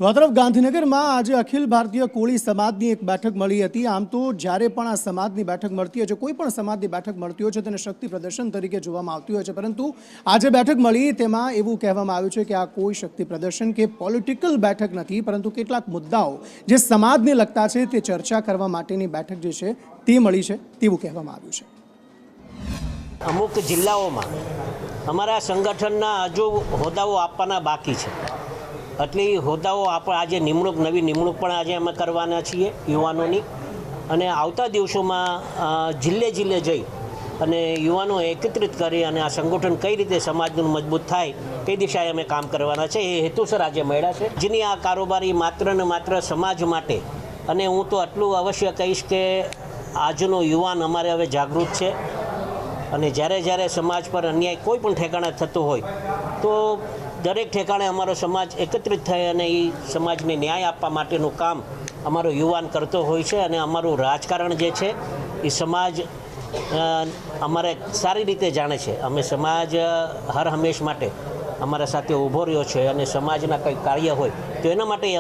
આ તરફ ગાંધીનગરમાં આજે અખિલ ભારતીય કોળી સમાજની એક બેઠક મળી હતી। આમ તો જ્યારે પણ આ સમાજની બેઠક મળતી હોય છે, કોઈ પણ સમાજની બેઠક મળતી હોય છે તેને શક્તિ પ્રદર્શન તરીકે જોવામાં આવતી હોય છે, પરંતુ આજે બેઠક મળી તેમાં એવું કહેવામાં આવ્યું છે કે આ કોઈ શક્તિ પ્રદર્શન કે પોલિટિકલ બેઠક નથી, પરંતુ કેટલાક મુદ્દાઓ જે સમાજને લગતા છે તે ચર્ચા કરવા માટેની બેઠક જે છે તે મળી છે તેવું કહેવામાં આવ્યું છે। અમુક જિલ્લાઓમાં અમારા સંગઠનના હજુ હોદ્દાઓ આપવાના બાકી છે, એટલે હોદ્દાઓ આપણે આજે નવી નિમણૂક પણ આજે અમે કરવાના છીએ યુવાનોની, અને આવતા દિવસોમાં જિલ્લે જઈ અને યુવાનો એકત્રિત કરી અને આ સંગઠન કઈ રીતે સમાજનું મજબૂત થાય એ દિશાએ અમે કામ કરવાના છે। એ હેતુસર આજે મળ્યા છે, જેની આ કારોબારી માત્ર ને માત્ર સમાજ માટે। અને હું તો આટલું અવશ્ય કહીશ કે આજનો યુવાન અમારે હવે જાગૃત છે, અને જ્યારે સમાજ પર અન્યાય કોઈ પણ ઠેકાણે થતો હોય તો દરેક ઠેકાણે અમારો સમાજ એકત્રિત થાય અને એ સમાજને ન્યાય આપવા માટેનું કામ અમારો યુવાન કરતો હોય છે। અને અમારું રાજકારણ જે છે એ સમાજ અમારે સારી રીતે જાણે છે। અમે સમાજ હર હંમેશ માટે અમારા સાથે ઊભો રહ્યો છે, અને સમાજના કંઈ કાર્ય હોય તો એના માટે